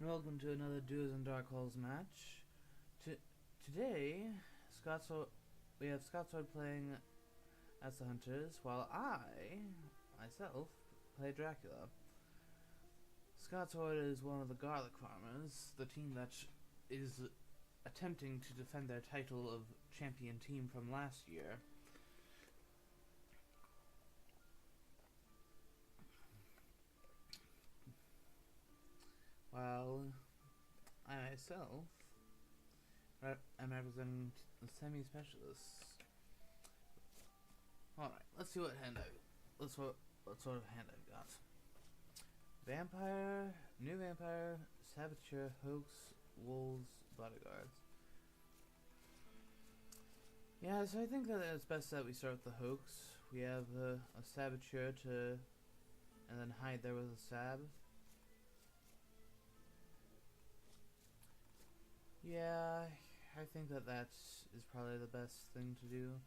Welcome to another Duos and Dark Halls match. Today, we have Scotsword playing as the Hunters, while I, myself, play Dracula. Scotsword is one of the Garlic Farmers, the team that is attempting to defend their title of champion team from last year. While I myself am representing the semi-specialists. Alright, let's see what sort of hand I've got. Vampire, new vampire, saboteur, hoax, wolves, bodyguards. Yeah, so I think that it's best that we start with the hoax. We have a saboteur and then hide there with a sab. Yeah, I think that is probably the best thing to do.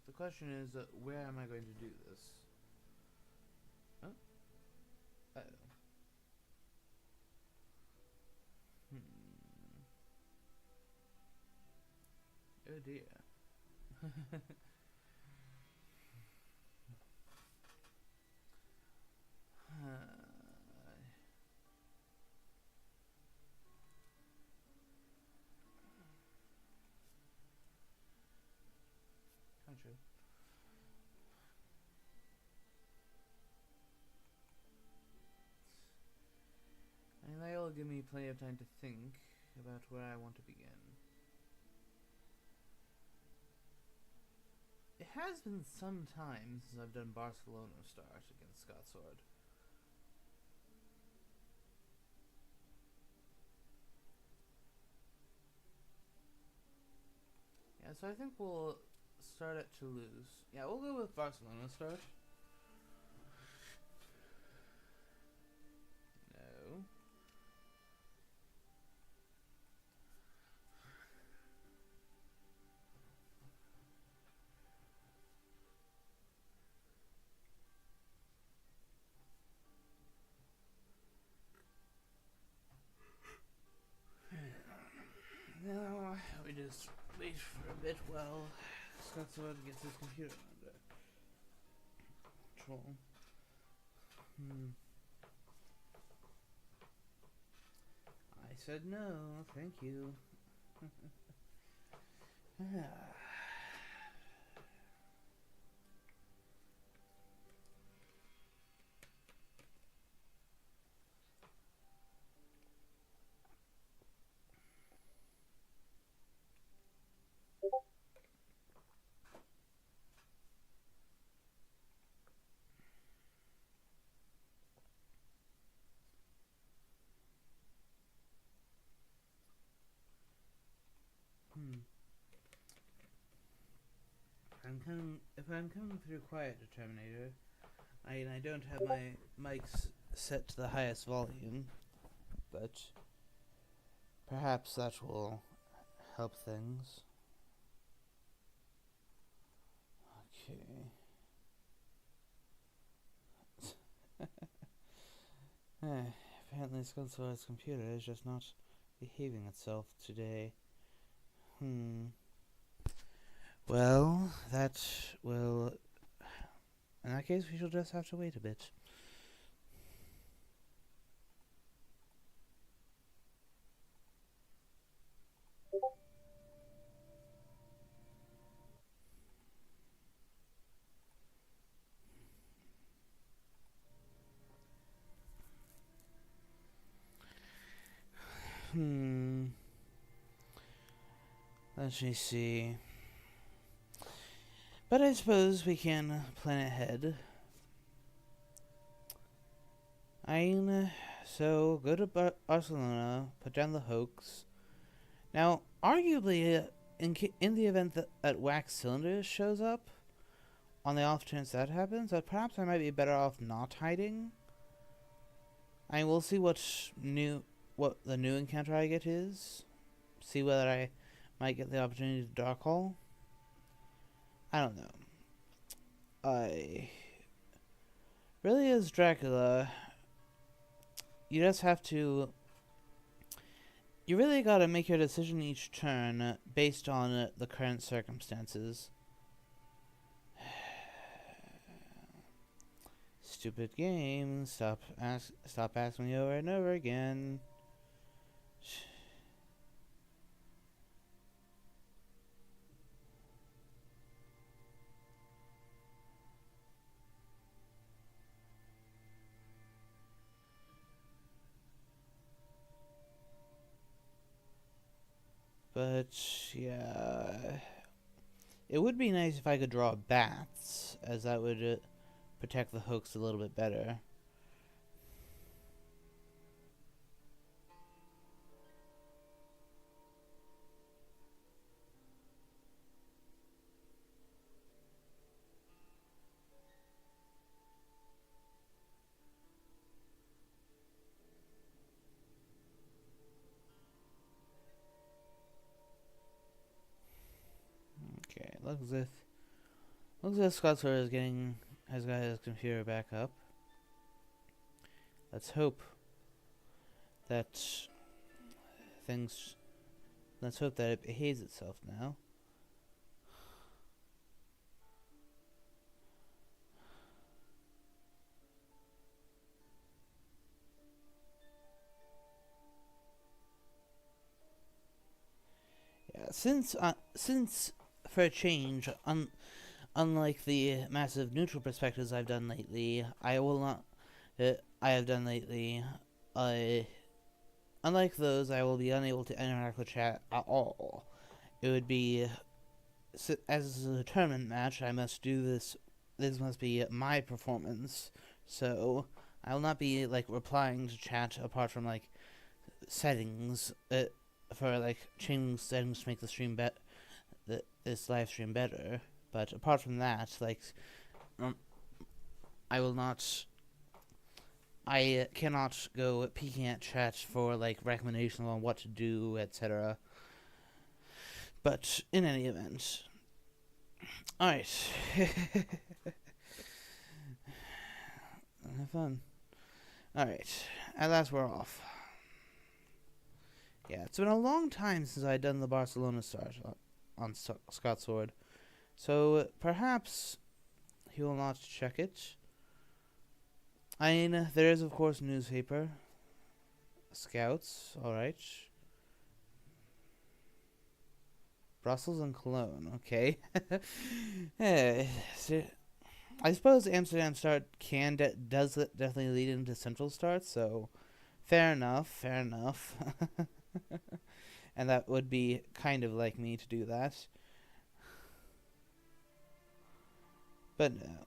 The question is, where am I going to do this? Oh. Uh-oh. Oh dear. Country. I mean, that will give me plenty of time to think about where I want to begin. It has been some time since I've done Barcelona start against Scotsword. Yeah, so I think we'll start at Toulouse. Yeah, we'll go with Barcelona start. No. No, we just wait for a bit while Scotsword gets his computer under control. I said no, thank you. If I'm coming through quiet, Determinator, I don't have my mics set to the highest volume, but perhaps that will help things. Okay. Apparently Scotsword's computer is just not behaving itself today. Well, that will... In that case, we shall just have to wait a bit. Let me see. But I suppose we can plan ahead. So go to Barcelona, put down the hoax. Now, arguably, in the event that Wax Cylinders shows up, on the off chance that happens, perhaps I might be better off not hiding. I mean, we'll see what the new encounter I get is. See whether I might get the opportunity to dark haul. I don't know. really is Dracula. You just have to. You really gotta make your decision each turn based on the current circumstances. Stupid game. Stop asking me over and over again. But yeah, it would be nice if I could draw bats, as that would protect the hoax a little bit better. Okay, looks as if Scotsword has got his computer back up. Let's hope that things. Let's hope that it behaves itself now. Yeah, since for a change, unlike the massive neutral perspectives I've done lately, I will not. I have done lately. Unlike those, I will be unable to interact with chat at all. It would be as a tournament match. I must do this. This must be my performance. So I will not be like replying to chat apart from like settings for like changing settings to make the stream this live stream better. But apart from that, like I will not. I cannot go peeking at chat for like recommendations on what to do, etc. But in any event, all right. Have fun. All right. At last, we're off. Yeah, it's been a long time since I'd done the Barcelona start on Scotsword, so perhaps he will not check it. I mean, there is, of course, newspaper. Scouts, alright. Brussels and Cologne, okay. I suppose Amsterdam start does definitely lead into Central start, so fair enough. And that would be kind of like me to do that. But no.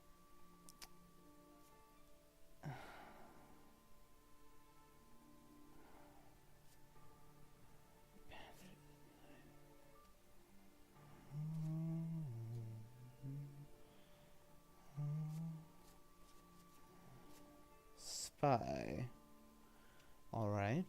Spy. Alright.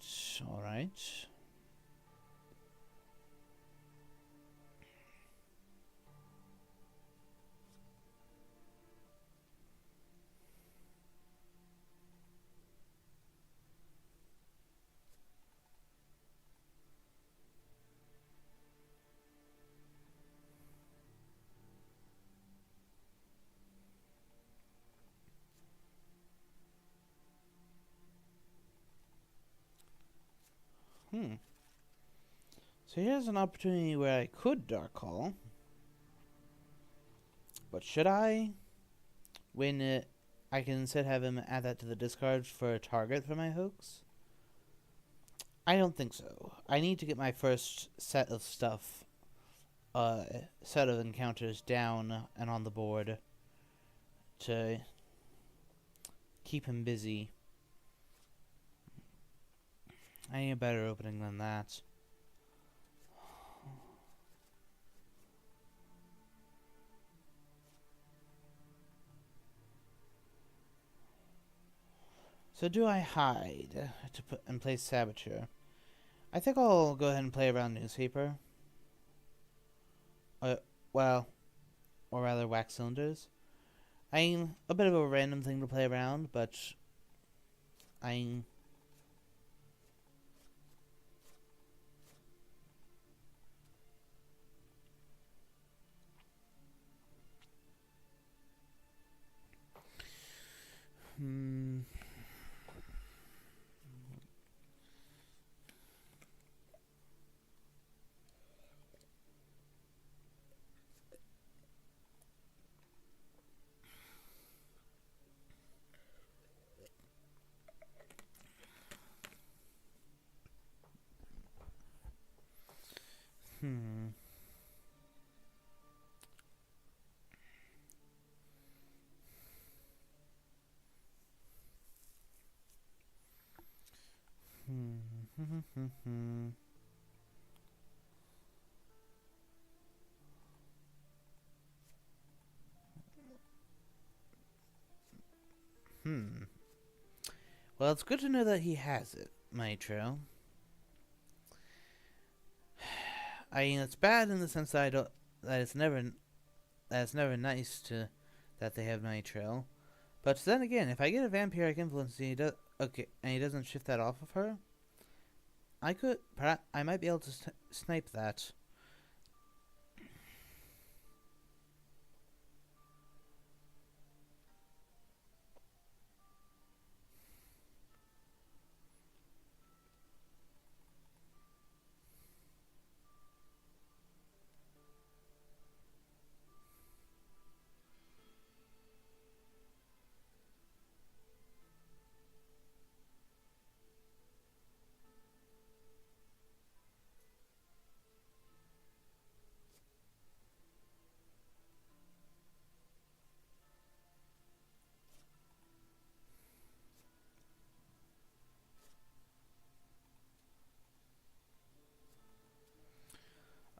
So here's an opportunity where I could Dark Call. But should I? When I can instead have him add that to the discard for a target for my hoax? I don't think so. I need to get my first set of stuff, set of encounters down and on the board to keep him busy. I need a better opening than that. So do I hide to put and play Saboteur? I think I'll go ahead and play around newspaper. Well, or rather wax cylinders. I mean, a bit of a random thing to play around, but I mean, hmm, hmm, hmm, hmm. Well, it's good to know that he has it, Maestro. I mean, it's bad in the sense that I don't that it's never nice to that they have Nitro. But then again, if I get a vampiric influence and he doesn't shift that off of her, I might be able to snipe that.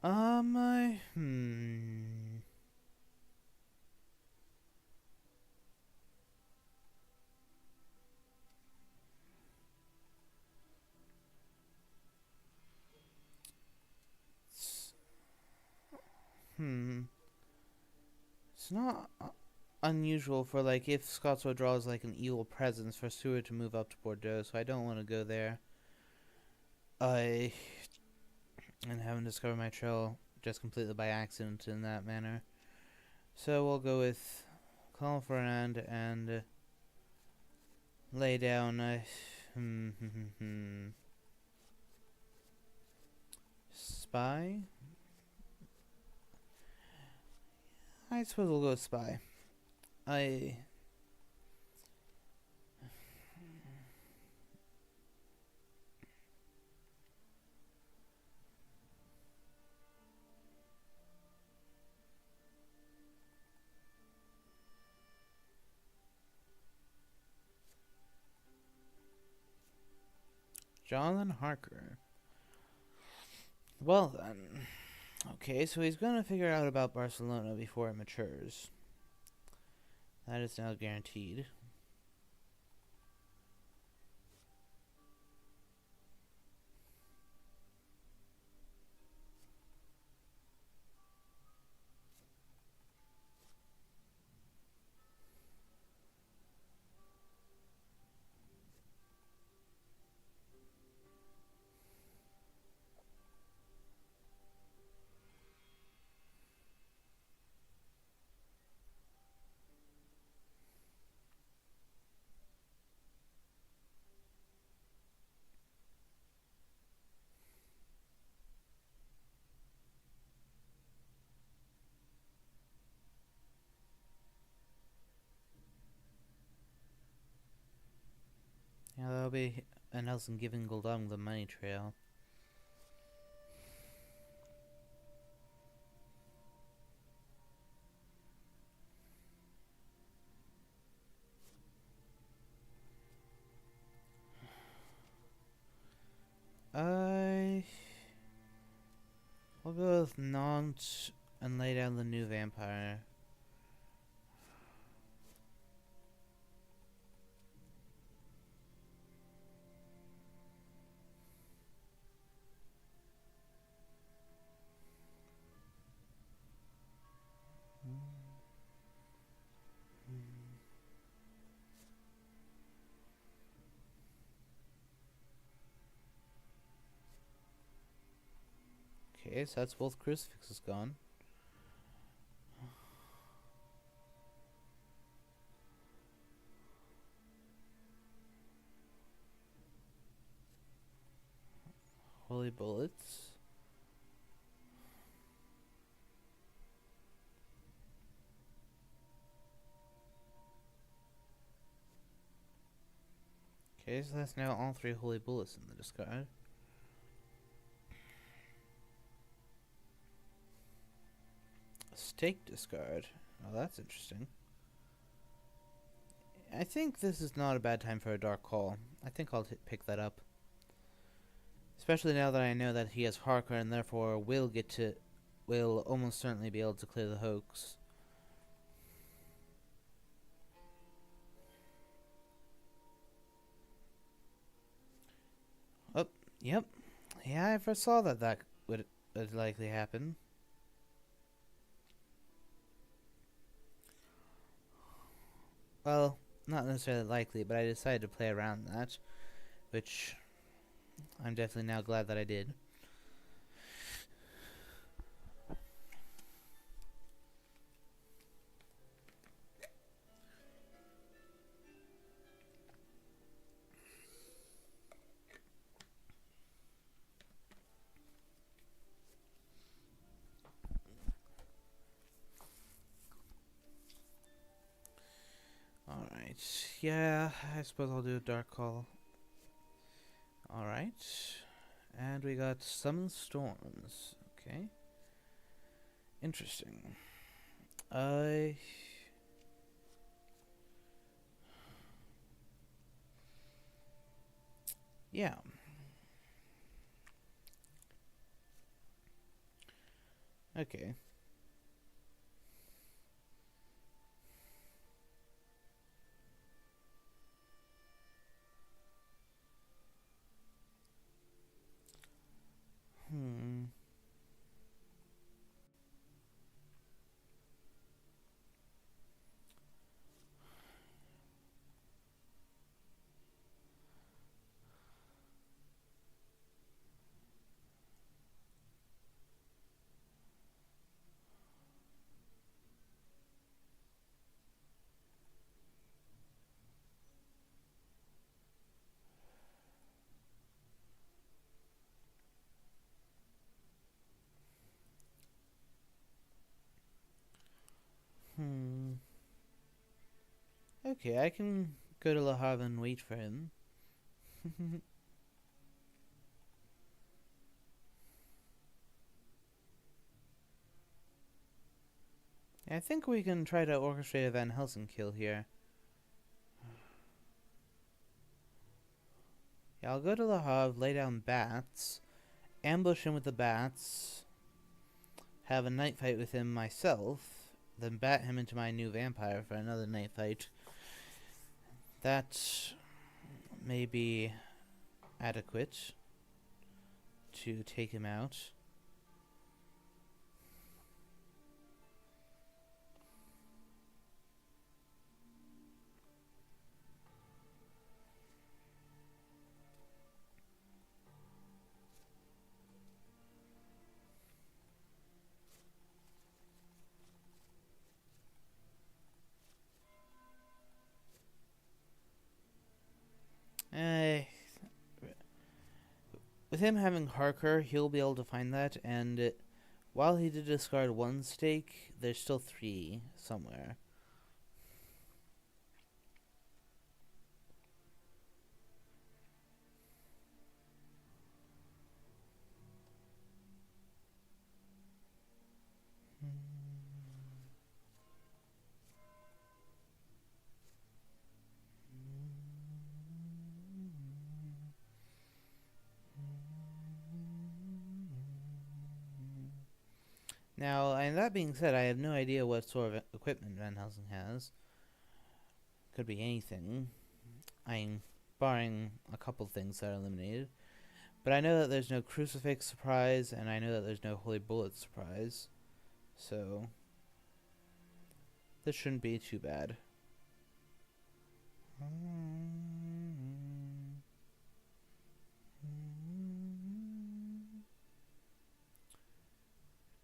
I hmm. It's not unusual for like if Scotsword draws like an evil presence for Stewart to move up to Bordeaux, so I don't want to go there. I and haven't discovered my trail just completely by accident in that manner. So we'll go with Call Fernand and lay down. Spy. I suppose we'll go with Spy. I Jonathan Harker. Well then. Okay, so he's gonna figure out about Barcelona before it matures. That is now guaranteed. Yeah, that'll be a Nelson giving Goldung the money trail. I will go with Nantes and lay down the new vampire. Okay, so that's both crucifixes gone. Holy bullets. Okay, so that's now all 3 holy bullets in the discard. Stake discard. Oh, that's interesting. I think this is not a bad time for a dark call. I think I'll pick that up. Especially now that I know that he has Harker and therefore will almost certainly be able to clear the hoax. Oh, yep. Yeah, I foresaw that would likely happen. Well, not necessarily likely, but I decided to play around that, which I'm definitely now glad that I did. Alright, yeah, I suppose I'll do a dark call. Alright, and we got Summon Storms. Okay. Interesting. Yeah. Okay. Okay, I can go to Le Havre and wait for him. I think we can try to orchestrate a Van Helsing kill here. Yeah, I'll go to Le Havre, lay down bats, ambush him with the bats, have a night fight with him myself, then bat him into my new vampire for another night fight. That may be adequate to take him out. With him having Harker, he'll be able to find that, and while he did discard 1 stake, there's still 3 somewhere. Now, and that being said, I have no idea what sort of equipment Van Helsing has. Could be anything. I'm barring a couple things that are eliminated. But I know that there's no crucifix surprise, and I know that there's no holy bullet surprise. So, this shouldn't be too bad.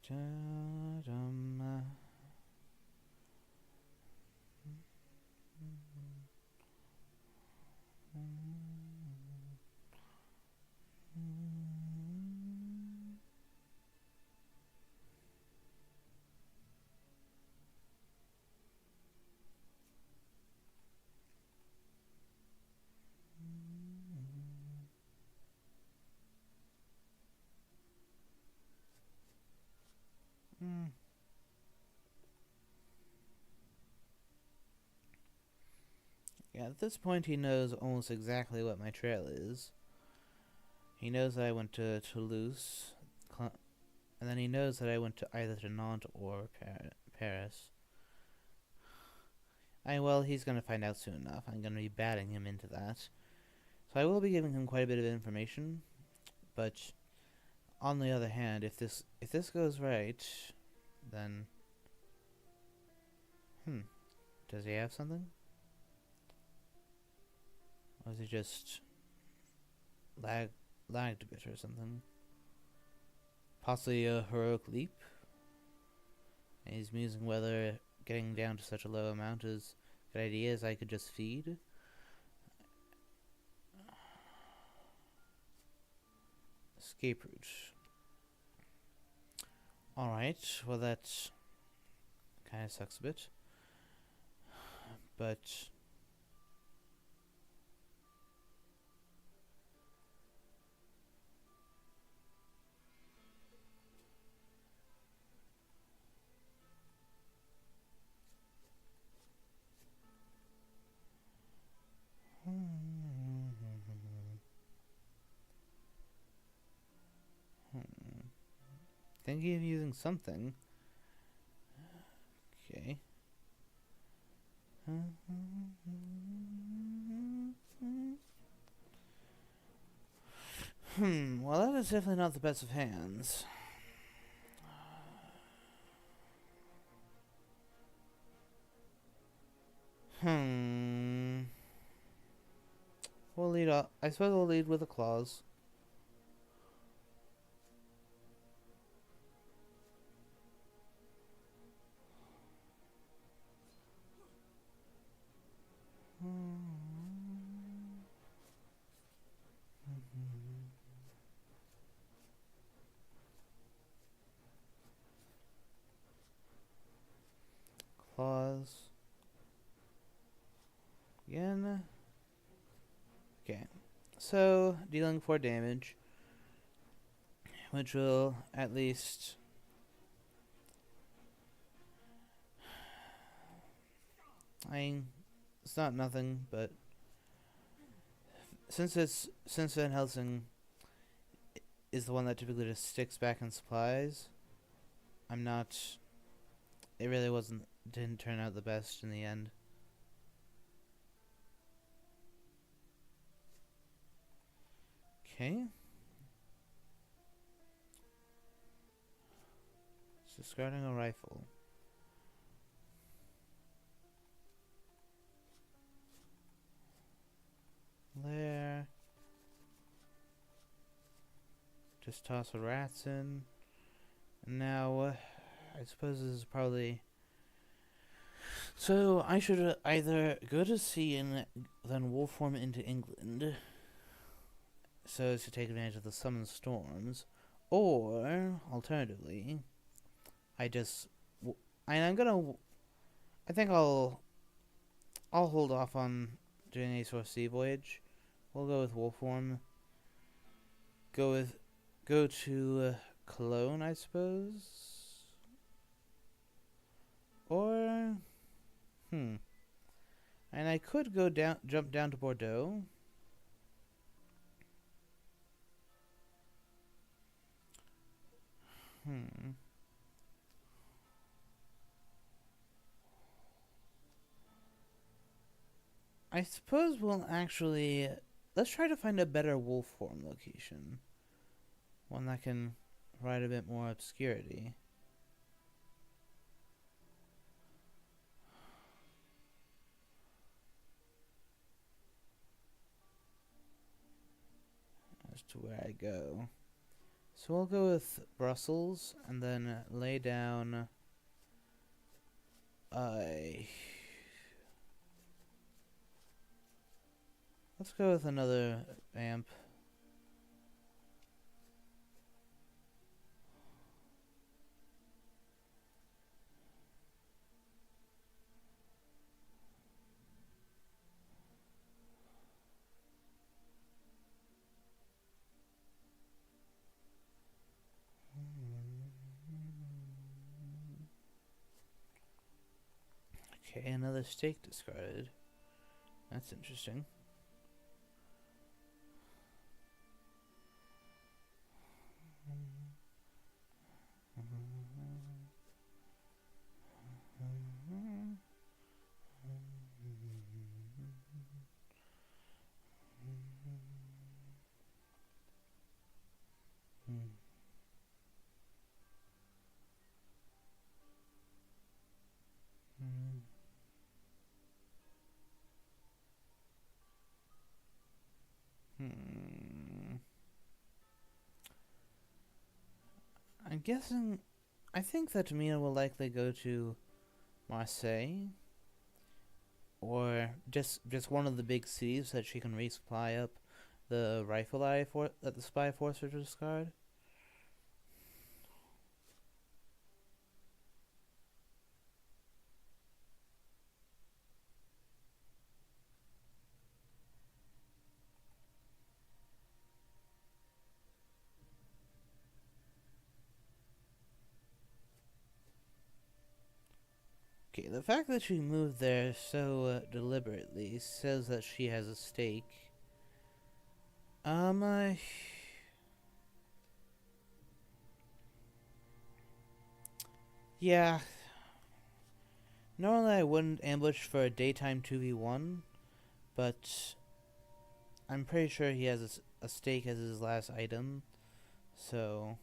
Da-dum. Yeah, at this point he knows almost exactly what my trail is. He knows that I went to Toulouse, and then he knows that I went to either to Nantes or Paris. Well, he's going to find out soon enough. I'm going to be batting him into that. So I will be giving him quite a bit of information, but on the other hand, if this goes right, then does he have something? Or is he just lagged a bit or something? Possibly a heroic leap? And he's musing whether getting down to such a low amount is a good idea, as I could just feed. Escape route. Alright, well that kind of sucks a bit. But thinking of using something. Okay. Well, that is definitely not the best of hands. We'll lead up. I suppose we'll lead with the claws. Claws. Again. Okay. So, dealing 4 damage, which will at least it's not nothing, but since Van Helsing is the one that typically just sticks back in supplies, it really didn't turn out the best in the end. Okay. Discarding a rifle. There. Just toss the rats in. And now, I suppose this is probably... So, I should either go to sea and then wolf form into England, so as to take advantage of the summoned storms, or, alternatively, I think I'll hold off on doing any sort of sea voyage. We'll go with wolf form. Go to Cologne, I suppose. Or, and I could jump down to Bordeaux. I suppose let's try to find a better wolf form location. One that can provide a bit more obscurity. As to where I go. So we'll go with Brussels and then lay down. I. Let's go with another vamp. Okay, another stake discarded. That's interesting. I'm guessing. I think that Mina will likely go to Marseille, or just one of the big cities that she can resupply up the rifle that the spy forced her to discard. Okay, the fact that she moved there so deliberately says that she has a stake. I yeah. Normally I wouldn't ambush for a daytime 2v1, but I'm pretty sure he has a stake as his last item, so.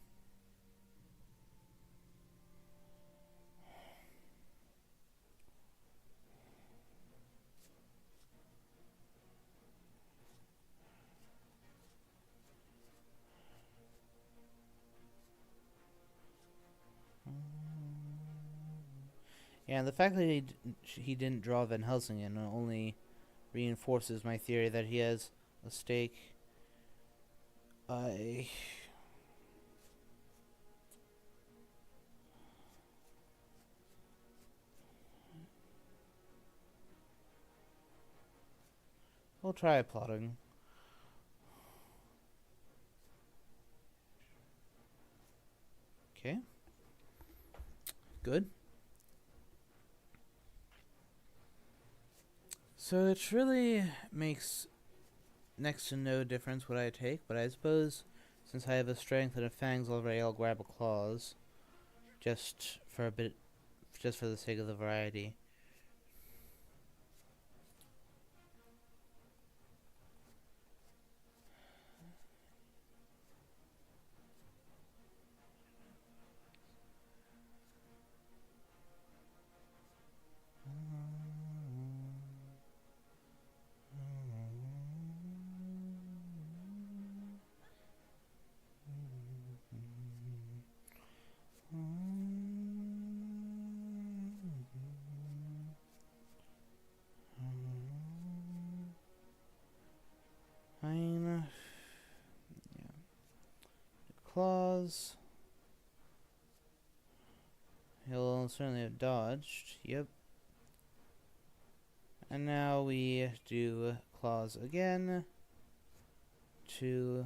Yeah, and the fact that he didn't draw Van Helsingen only reinforces my theory that he has a stake. I. We'll try plotting. Okay. Good. So it really makes next to no difference what I take, but I suppose since I have a strength and a fangs already, I'll grab a claws, just for a bit, just for the sake of the variety. Fine. Yeah. Claws. He'll certainly have dodged. Yep. And now we do claws again. To.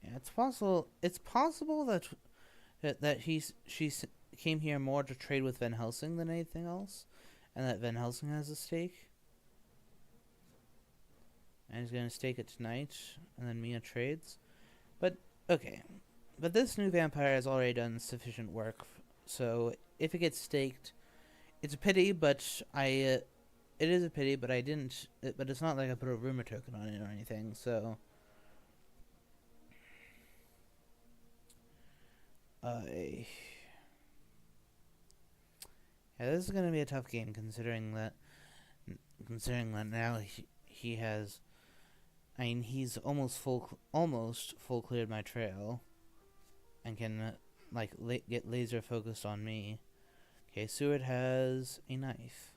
Yeah, it's possible. It's possible that she came here more to trade with Van Helsing than anything else, and that Van Helsing has a stake, and he's gonna stake it tonight, and then Mina trades. But okay, but this new vampire has already done sufficient work, so if it gets staked, it's a pity. But it is a pity. But I didn't. But it's not like I put a rumor token on it or anything. So. Yeah, this is gonna be a tough game considering that now he has I mean, he's almost full cleared my trail, and can get laser focused on me. Okay, Seward has a knife.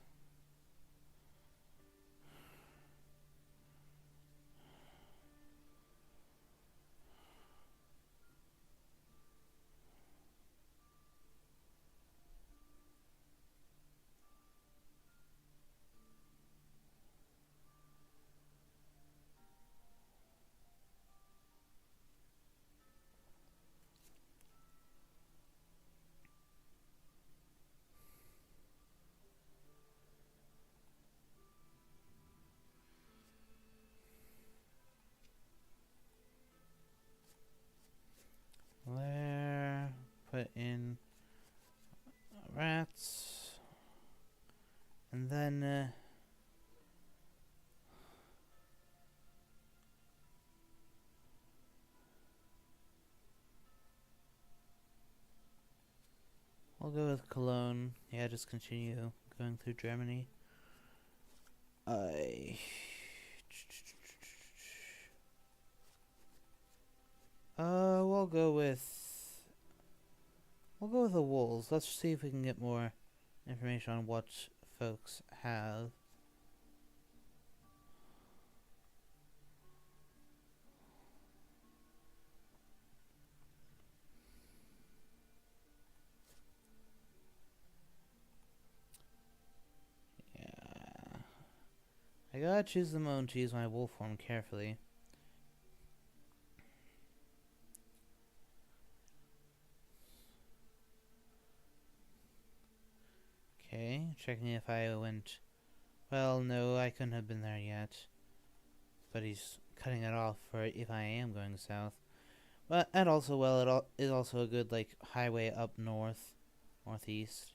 Where? Put in rats. And then, I'll go with Cologne. Yeah, just continue going through Germany. We'll go with... We'll go with the wolves. Let's see if we can get more information on what folks have. Yeah. I gotta choose the moment to use my wolf form carefully. Okay, checking if I went... Well, no, I couldn't have been there yet. But he's cutting it off for if I am going south. But, and also, well, it is also a good, highway up northeast.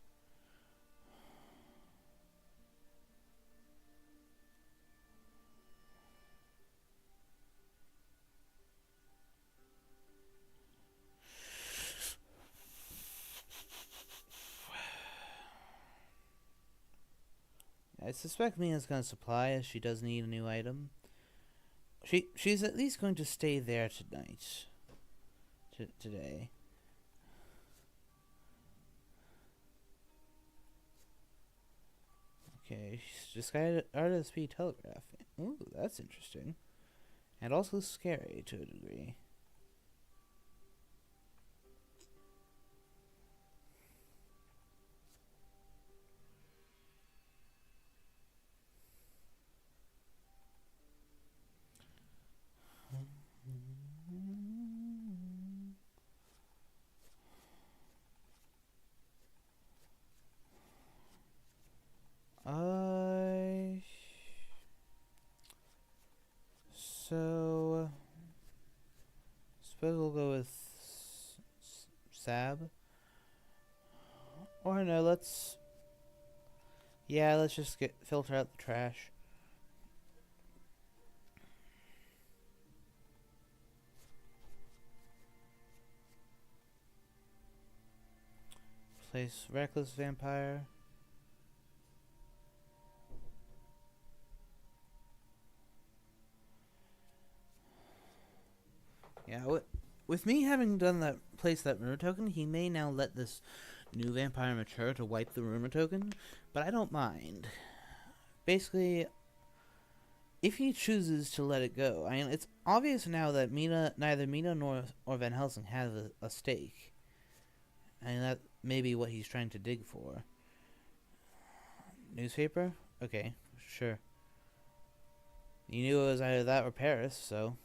I suspect Mina's gonna supply, as she does need a new item. She's at least going to stay there tonight. Today. Okay, she's disguised RSP telegraph. Ooh, that's interesting. And also scary to a degree. So, suppose we'll go with Sab. Or no, let's just filter out the trash. Place Reckless Vampire. Yeah, with me having done that, place that rumor token, he may now let this new vampire mature to wipe the rumor token, but I don't mind. Basically, if he chooses to let it go, I mean, it's obvious now that neither Mina nor Van Helsing has a stake. And that may be what he's trying to dig for. Newspaper? Okay, sure. You knew it was either that or Paris, so...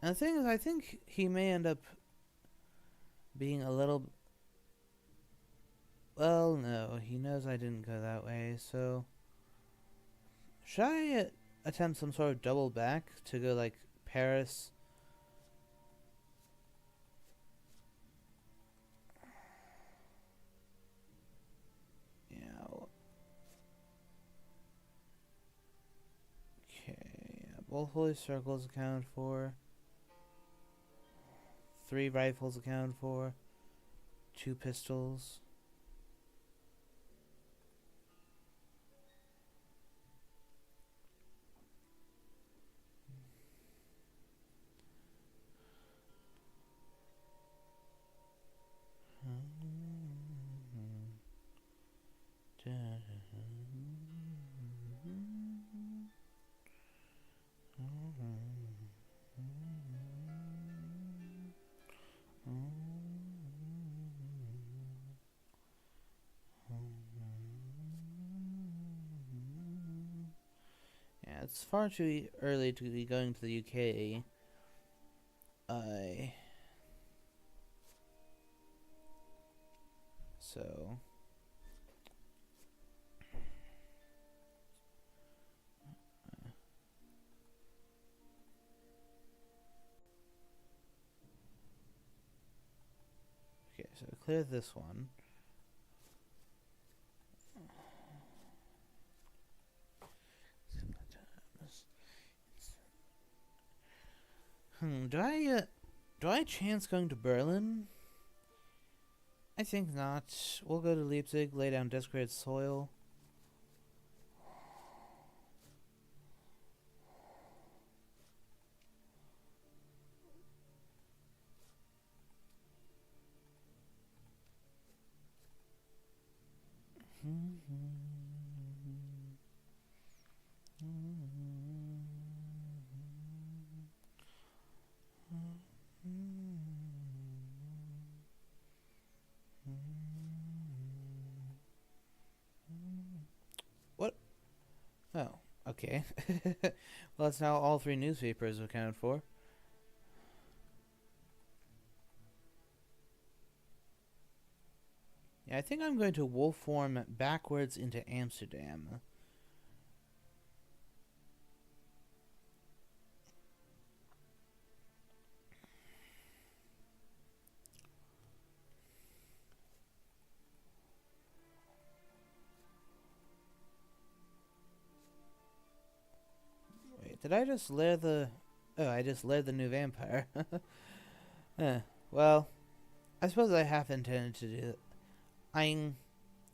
And the thing is, I think he may end up being a little... Well, no, he knows I didn't go that way, so... Should I attempt some sort of double back to go, Paris? Yeah. Okay, yeah, both holy circles accounted for. 3 rifles accounted for, 2 pistols. Yeah, it's far too early to be going to the UK. So okay, so clear this one. Do I chance going to Berlin? I think not. We'll go to Leipzig, lay down desecrated soil. What? Oh, okay. Well, that's now all 3 newspapers accounted for. Yeah, I think I'm going to wolf form backwards into Amsterdam. Wait, did I just lair the... Oh, I just laired the new vampire. Well, I suppose I half intended to do it. I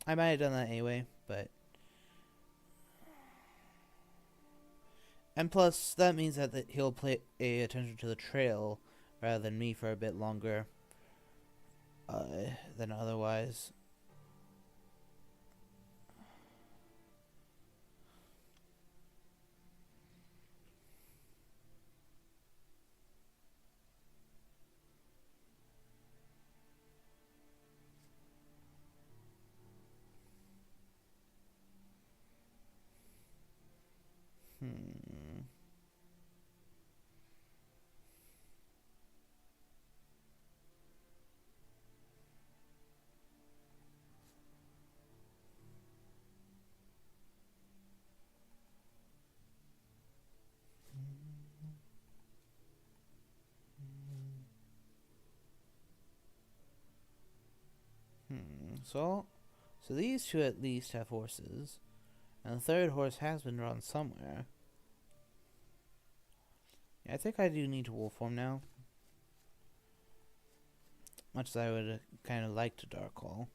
might have done that anyway, but... And plus, that means that he'll pay attention to the trail rather than me for a bit longer than otherwise. Hmm. So these 2 at least have horses, and the 3rd horse has been drawn somewhere. Yeah, I think I do need to wolf form now. Much as I would kind of like to dark call.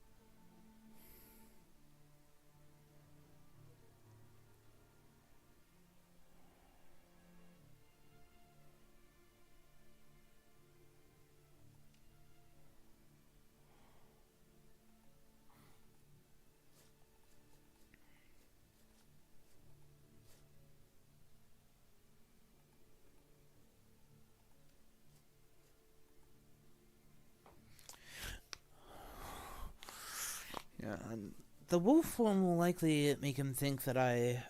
Yeah, and the wolf form will likely make him think that I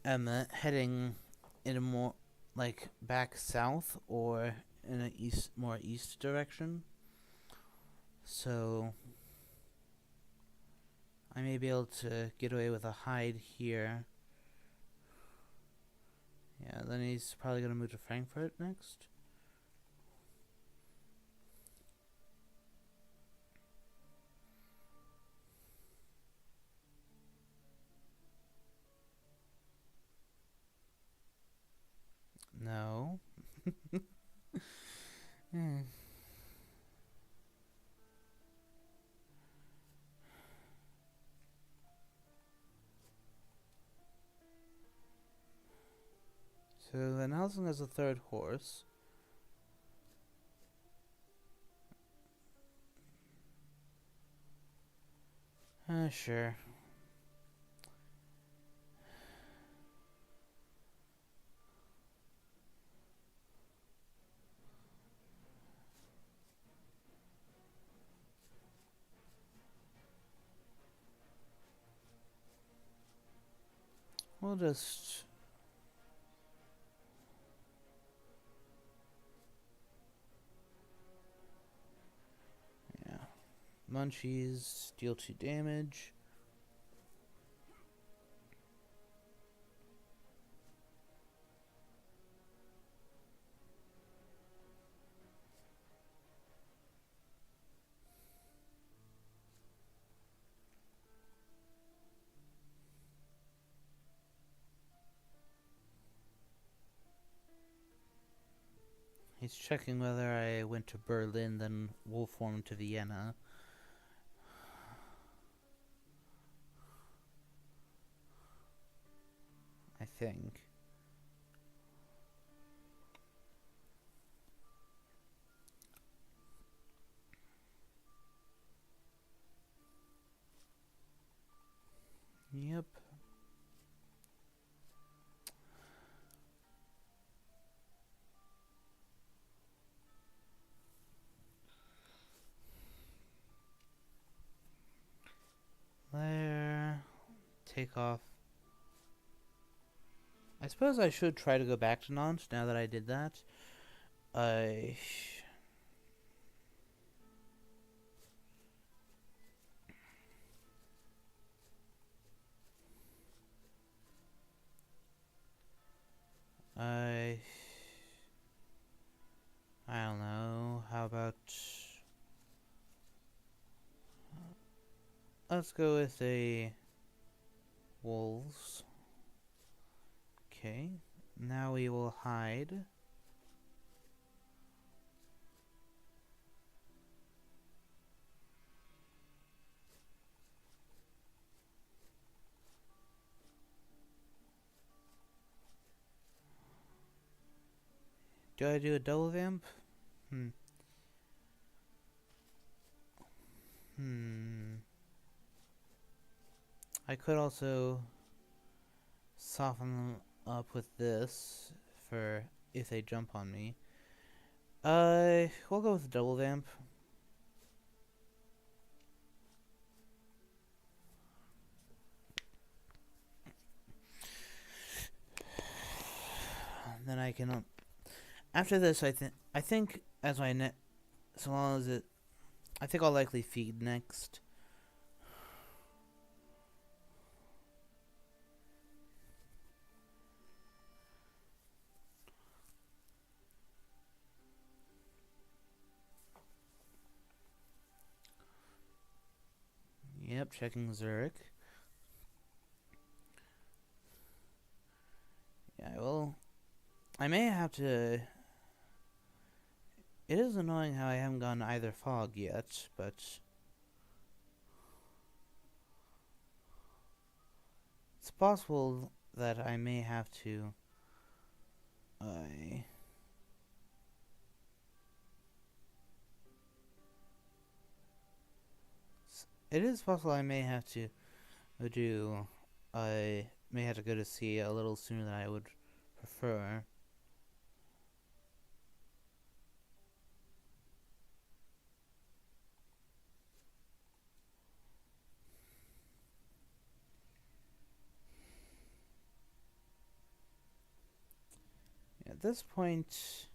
am heading in a more, like, back south or in a more east direction. So I may be able to get away with a hide here. Yeah, then he's probably going to move to Frankfurt next. No. So then Nelson has a third horse. Sure. We'll just... Yeah. Munchies, deal 2 damage. He's checking whether I went to Berlin, then Wolfhorn to Vienna. I think. Yep. There. Take off. I suppose I should try to go back to Nantes now that I did that. I I don't know. How about let's go with a wolves. Okay. Now we will hide. Do I do a double vamp? I could also soften them up with this for if they jump on me. We'll go with double vamp. Then I can. After this, I think as my net, so long as it, I think I'll likely feed next. Yep, checking Zurich. Yeah, well, I may have to. It is annoying how I haven't gotten either fog yet, but it's possible that I may have to. It is possible I may have to do. I may have to go to sea a little sooner than I would prefer. At this point,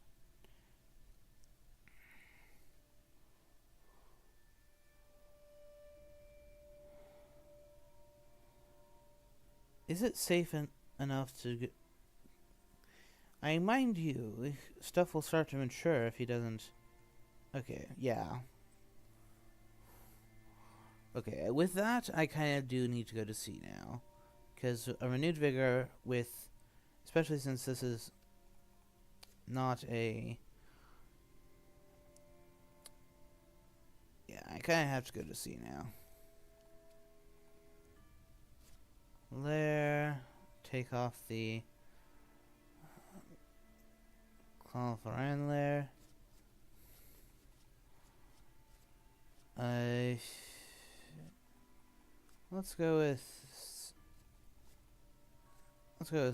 is it safe enough to get... I mind you, stuff will start to mature if he doesn't... Okay, yeah. Okay, with that, I kind of do need to go to sea now. Because a renewed vigor with... Especially since this is not a... Yeah, I kind of have to go to sea now. There. Take off the Call for Anlair. Let's go with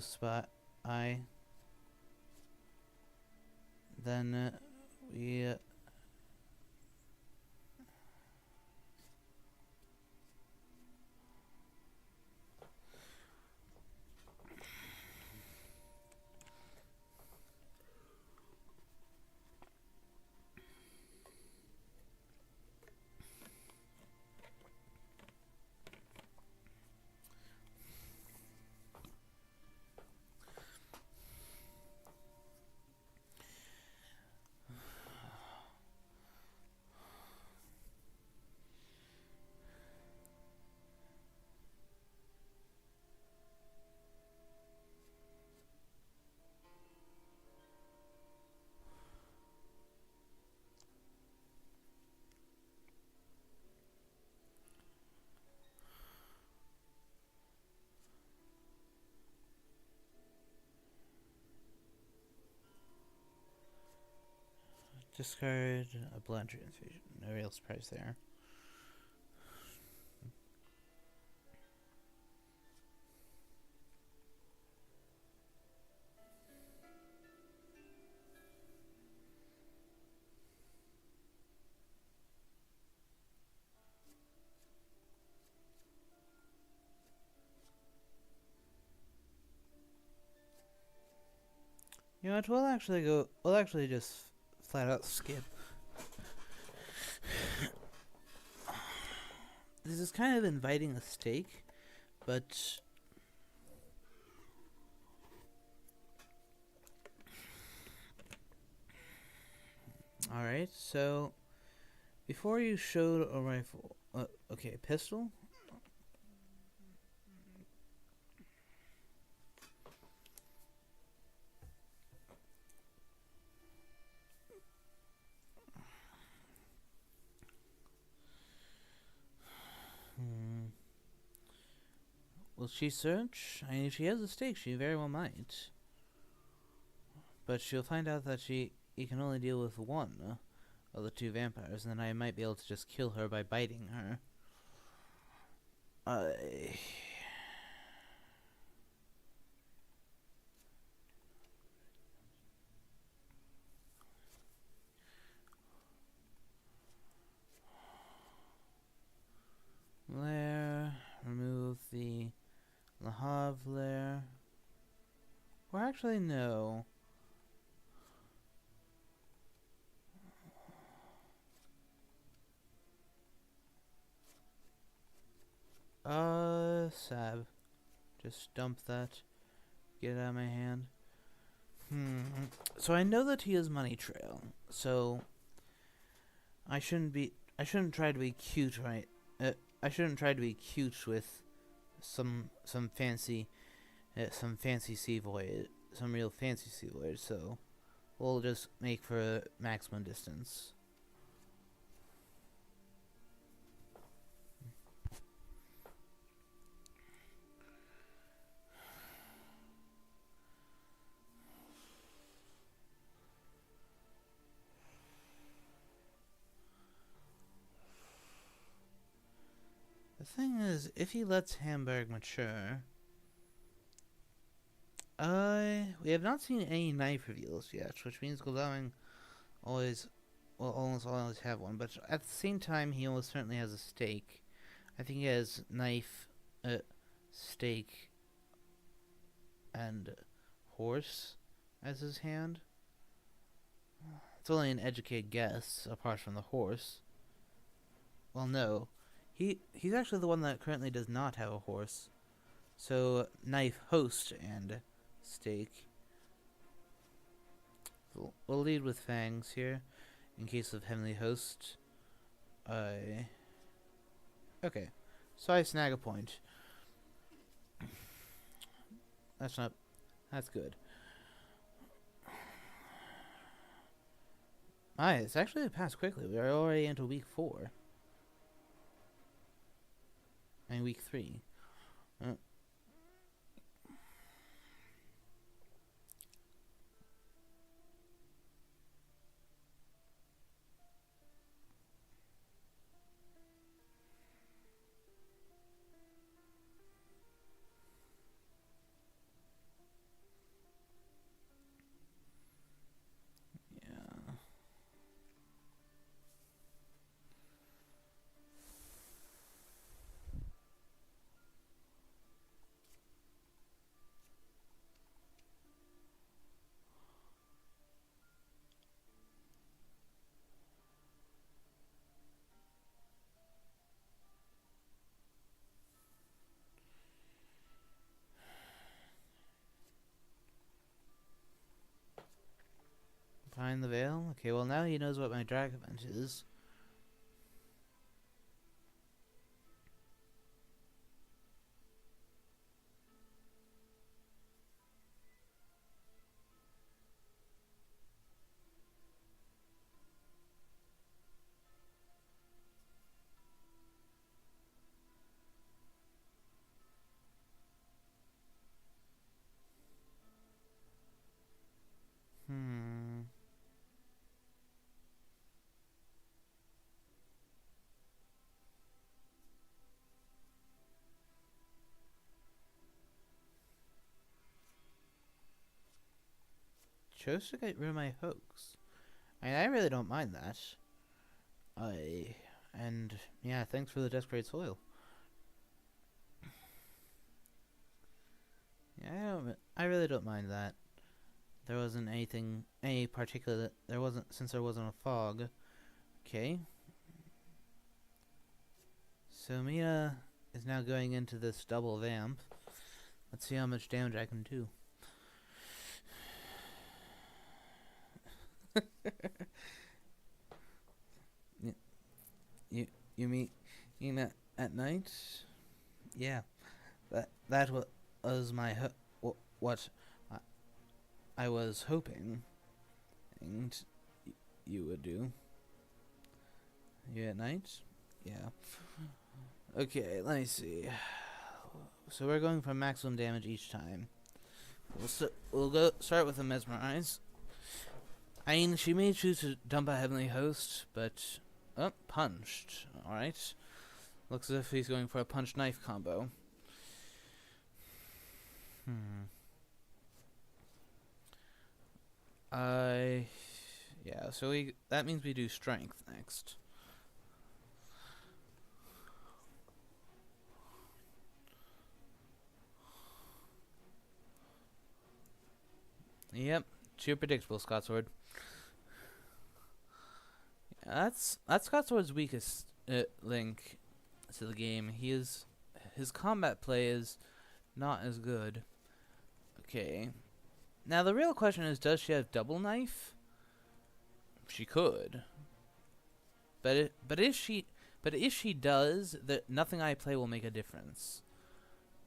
Spot I. Then we discard a blood transfusion. No real surprise there. You know what? We'll actually just flat out skip. This is kind of inviting a stake, but alright, so before you showed a rifle, okay, pistol? Will she search? I mean, if she has a stake, she very well might. But she'll find out that he can only deal with one of the two vampires, and then I might be able to just kill her by biting her. Lair, remove the Le Havre. Or actually, no. Sab. Just dump that. Get it out of my hand. So I know that he has Money Trail. So I shouldn't try to be cute, right? I shouldn't try to be cute with some fancy sea voyage, some real fancy sea voyage. So we'll just make for maximum distance. The thing is, if he lets Hamburg mature, we have not seen any knife reveals yet, which means Goldaming almost always have one. But at the same time, he almost certainly has a stake. I think he has knife, stake, and horse as his hand. It's only an educated guess, apart from the horse. Well, no. He's actually the one that currently does not have a horse. So, knife, host, and stake. We'll lead with Fangs here, in case of Heavenly Host. Okay. So I snag a point. That's good. It's actually passed quickly. We are already into week 4. And week 3. behind the veil? Okay, well now he knows what my drag event is. Hmm. Chose to get rid of my hoax. I mean, I really don't mind that. And yeah, thanks for the desperate soil. Yeah, I really don't mind that. There wasn't any particular. There wasn't since there wasn't a fog. Okay. So Mia is now going into this double vamp. Let's see how much damage I can do. You mean at night? Yeah, that was what I was hoping, and you would do. You at night? Yeah. Okay, let me see. So we're going for maximum damage each time. We'll go start with a mesmerize. I mean, she may choose to dump a heavenly host, but punched. All right. Looks as if he's going for a punch knife combo. Yeah. So that means we do strength next. Yep, too predictable, Scotsword. Yeah, that's Scotsword's weakest link to the game. His combat play is not as good. Okay, now the real question is, does she have double knife? She could, but if she does, nothing I play will make a difference.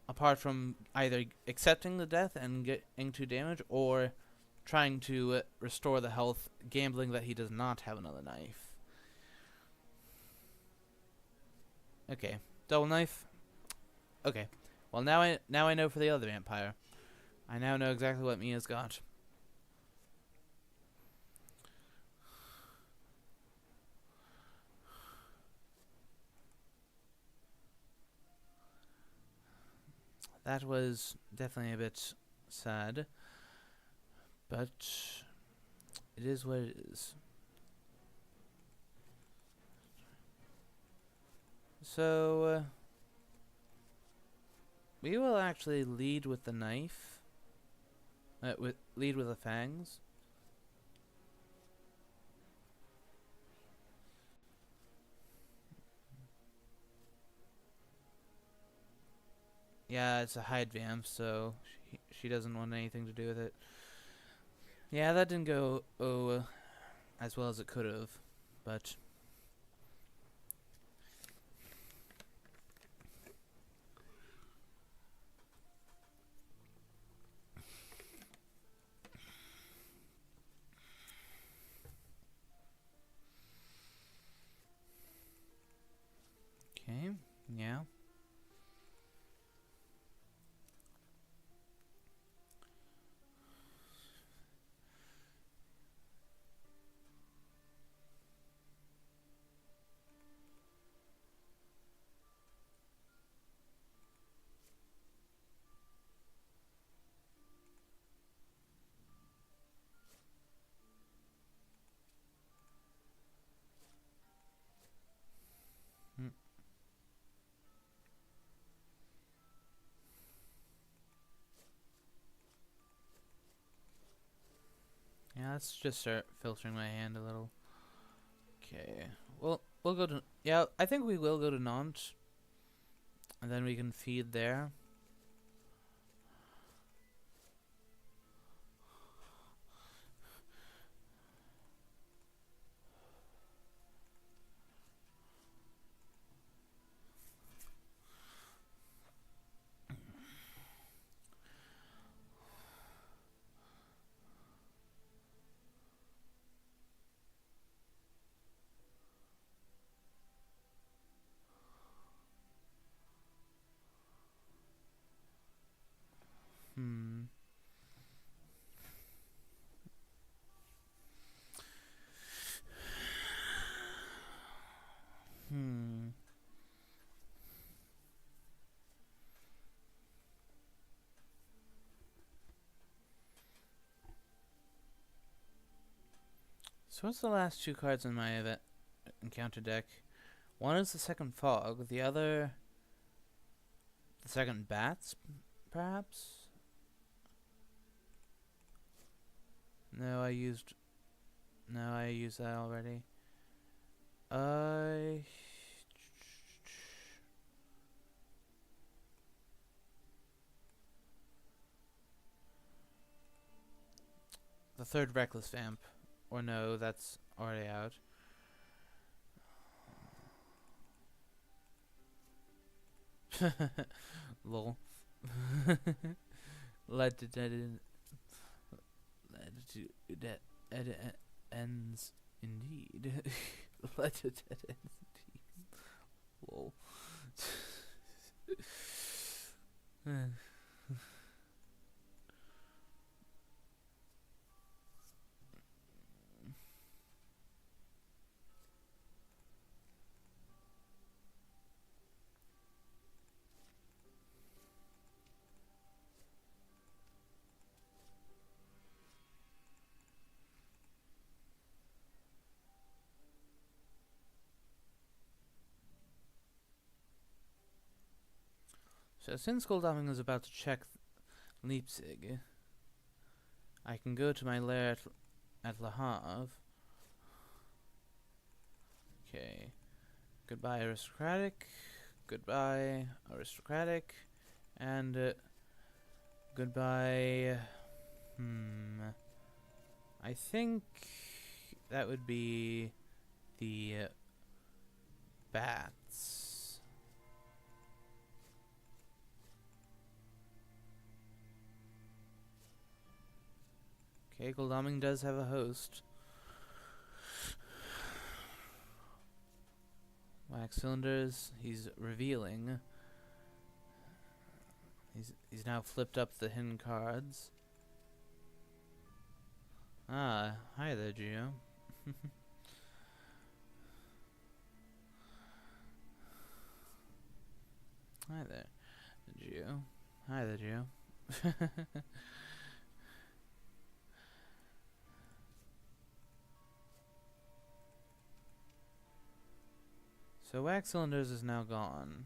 Apart from either accepting the death and getting 2 damage, or trying to restore the health, gambling that he does not have another knife. Okay, double knife. Okay, well now I know for the other vampire. I now know exactly what Mia's got. That was definitely a bit sad, but it is what it is. So, we will actually lead with the knife. Lead with the fangs. Yeah, it's a hide vamp, so she doesn't want anything to do with it. Yeah, that didn't go as well as it could have, but okay, yeah. Yeah, let's just start filtering my hand a little. Okay. Well, we'll go to... Yeah, I think we will go to Nantes. And then we can feed there. So what's the last two cards in my event encounter deck? One is the second fog, the other the second bats, perhaps? No, I used that already. The third reckless vamp. Or no, that's already out. Lol. Led to dead ends indeed. Led to dead ends indeed. Lol. So since Goldaming is about to check Leipzig, I can go to my lair at Le Havre. Okay. Goodbye, aristocratic. Goodbye, aristocratic. And goodbye. I think that would be the bats. Okay, Goldaming does have a host. Wax cylinders, he's revealing. He's now flipped up the hidden cards. Ah, hi there, Geo. Hi there, Geo. Hi there, Geo. So Wax Cylinders is now gone.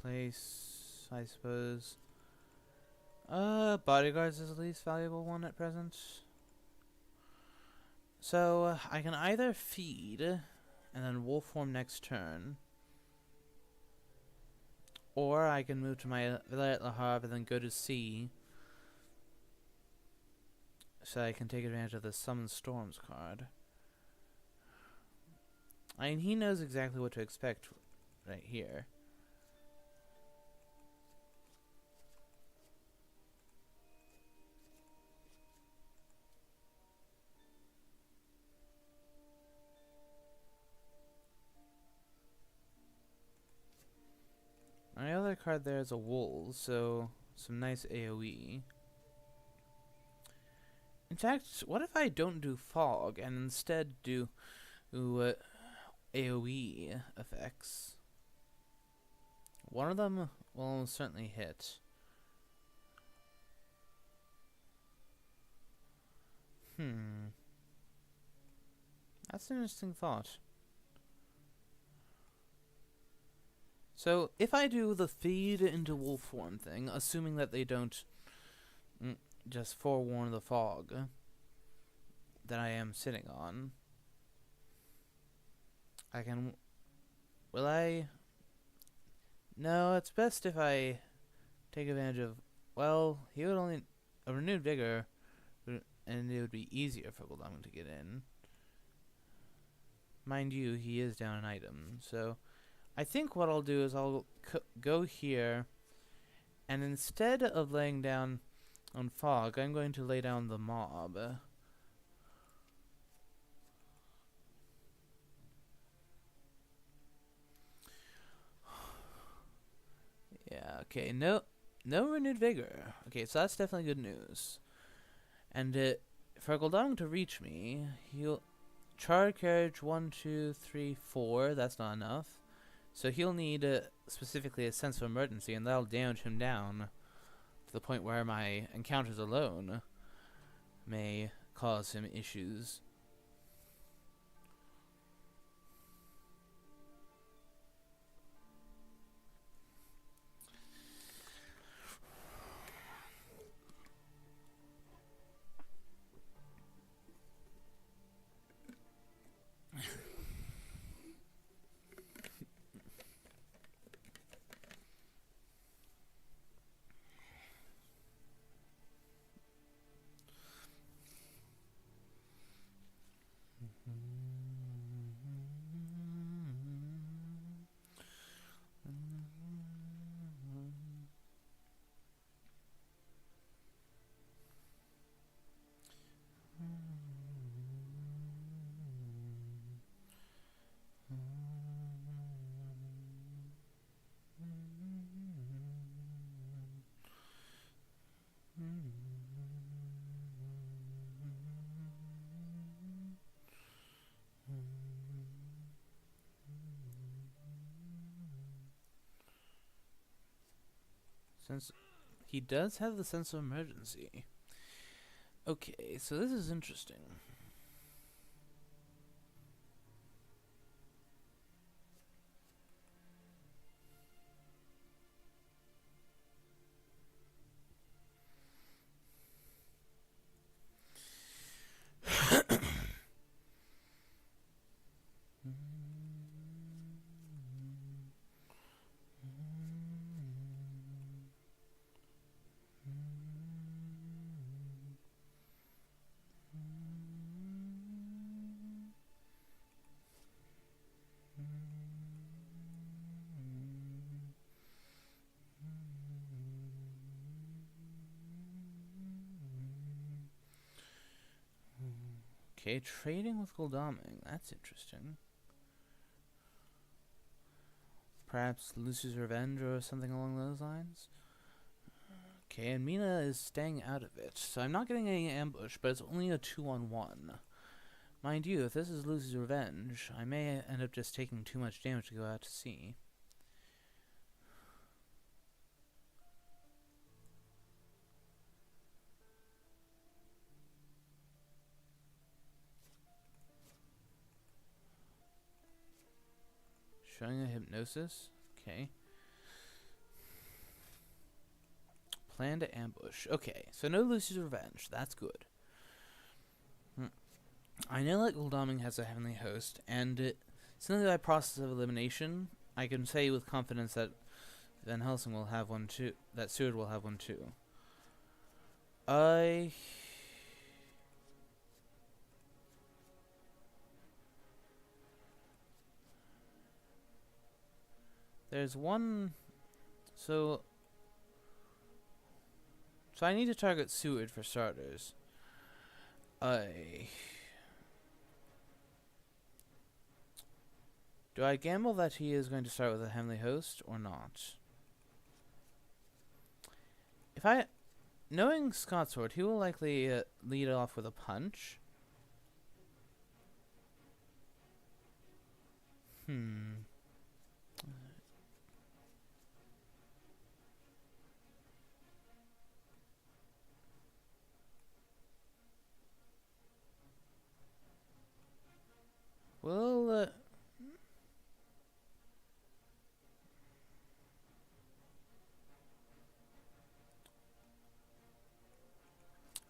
Place, I suppose. Bodyguards is the least valuable one at present. So, I can either feed, and then wolf form next turn. Or I can move to my villa at Le Havre and then go to sea. So I can take advantage of the Summon Storms card. I mean, he knows exactly what to expect right here. My other card there is a Wool, so some nice AoE. In fact, what if I don't do Fog and instead do AoE effects? One of them will almost certainly hit. That's an interesting thought. So, if I do the feed into wolf form thing, assuming that they don't just forewarn the fog that I am sitting on, I can... Will I No, it's best if I take advantage of. Well, he would only a renewed vigor, and it would be easier for Goldam to get in. Mind you, he is down an item, so I think what I'll do is I'll go here, and instead of laying down on Fog, I'm going to lay down the mob. Yeah, okay, no renewed vigor. Okay, so that's definitely good news. And for Goldam to reach me, he'll charge carriage 1, 2, 3, 4. That's not enough. So he'll need specifically a sense of emergency, and that'll damage him down to the point where my encounters alone may cause him issues. Since he does have the sense of emergency. Okay, so this is interesting. Okay, trading with Goldaming. That's interesting. Perhaps Lucy's Revenge or something along those lines? Okay, and Mina is staying out of it. So I'm not getting any ambush, but it's only a 2-on-1. Mind you, if this is Lucy's Revenge, I may end up just taking too much damage to go out to sea. Showing a hypnosis. Okay. Plan to ambush. Okay, so no Lucy's Revenge. That's good. I know that Goldaming has a heavenly host, and simply by process of elimination, I can say with confidence that Van Helsing will have one too. That Seward will have one too. There's one. So I need to target Seward for starters. Do I gamble that he is going to start with a heavenly host or not? Knowing Scotsword, he will likely lead off with a punch. Well,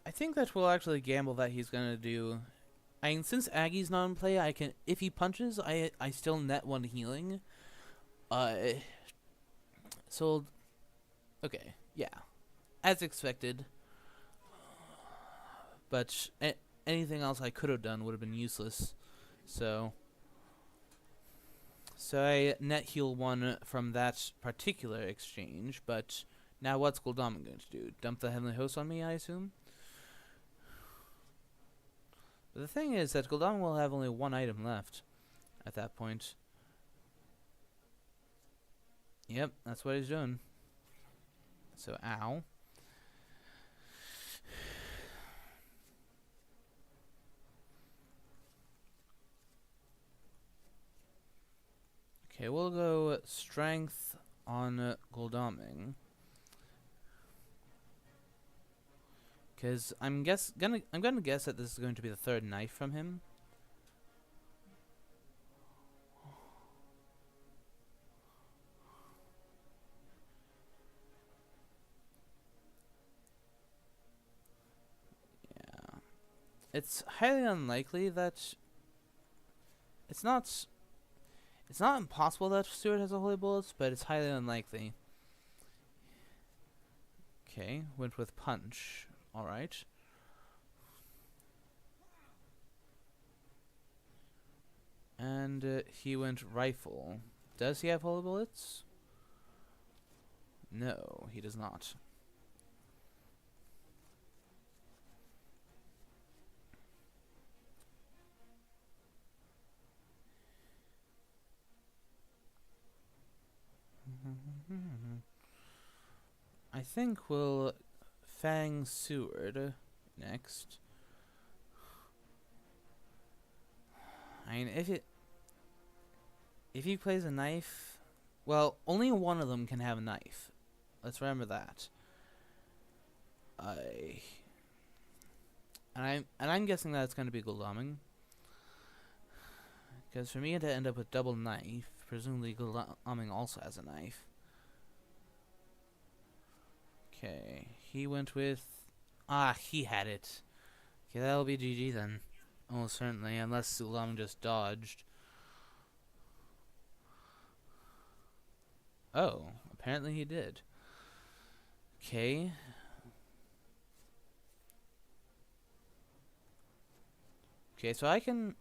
I think that we'll actually gamble that he's gonna do. I mean, since Aggie's not in play, I can, if he punches, I still net 1 healing. Sold. Okay, yeah, as expected. But anything else I could have done would have been useless. So, I net heal 1 from that particular exchange. But now what's Gul'daman going to do? Dump the Heavenly Host on me, I assume? But the thing is that Gul'daman will have only 1 item left at that point. Yep, that's what he's doing. So, ow. Okay, we'll go strength on Gul'daman. Because I'm gonna guess that this is going to be the 3rd knife from him. Yeah, it's highly unlikely that it's not impossible that Stewart has a holy bullets, but it's highly unlikely. Okay, went with punch. All right. And he went rifle. Does he have holy bullets? No, he does not. I think we'll Fangs Seward next. I mean, if he plays a knife, well, only one of them can have a knife. Let's remember that. I'm guessing that it's going to be Gul'daman. Because for me to end up with double knife, presumably Gul'daman also has a knife. Okay, he went with... he had it. Okay, that'll be GG then. Almost certainly, unless Gul'daman just dodged. Oh, apparently he did. Okay. Okay, so I can...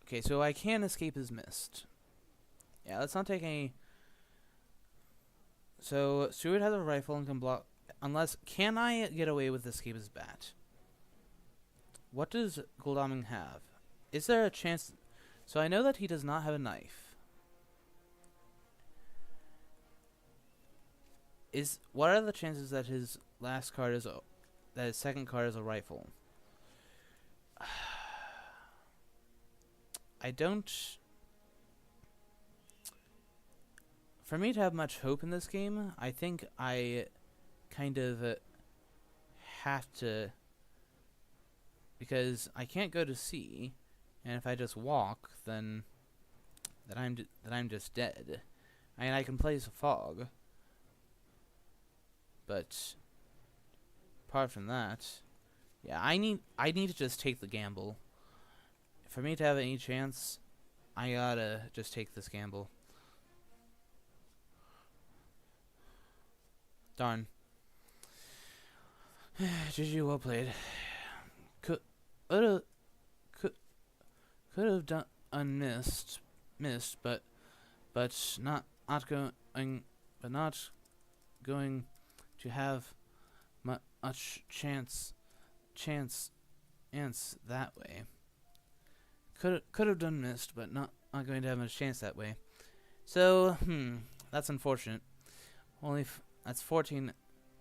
Okay, so I can escape his mist. Yeah, let's not take any... So, Stewart has a rifle and can block... Unless... Can I get away with escape his bat? What does Gul'daman have? Is there a chance... So I know that he does not have a knife. What are the chances that his last card is... That his second card is a rifle? I don't... For me to have much hope in this game, I think I kind of have to... Because I can't go to sea, and if I just walk, then I'm just dead. I mean, I can place a fog, but apart from that, yeah, I need to just take the gamble. For me to have any chance, I gotta just take this gamble. Darn. GG, well played. Could have done missed, but not going to have much chance that way. Could have done missed, but not going to have much chance that way. So that's unfortunate. That's 14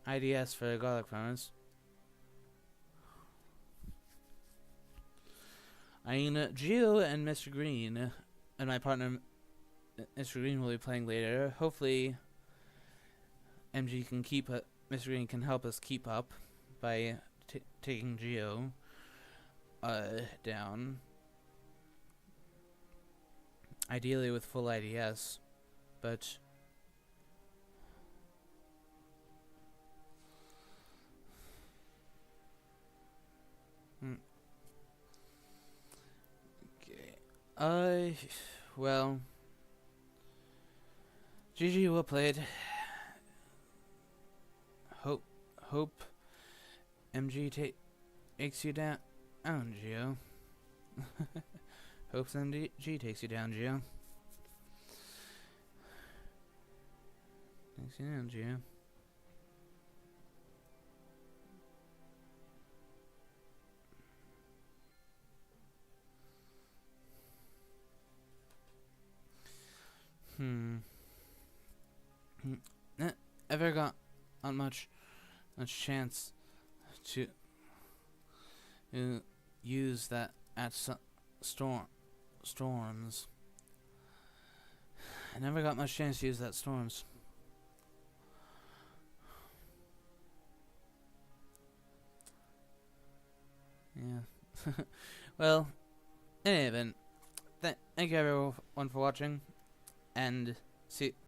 IDS for Garlic Farmers. I mean, Geo and Mr. Green and my partner Mr. Green will be playing later. Hopefully, MG can keep up. Mr. Green can help us keep up by taking Geo down. Ideally with full IDS, but well, GG, well played. Hope MG takes you down, Geo. Hopes MG takes you down, Geo. Takes you down, Geo. Ever got not much chance to use that at storms. I never got much chance to use that storms. Yeah. Well, in any event, thank you everyone for watching, and see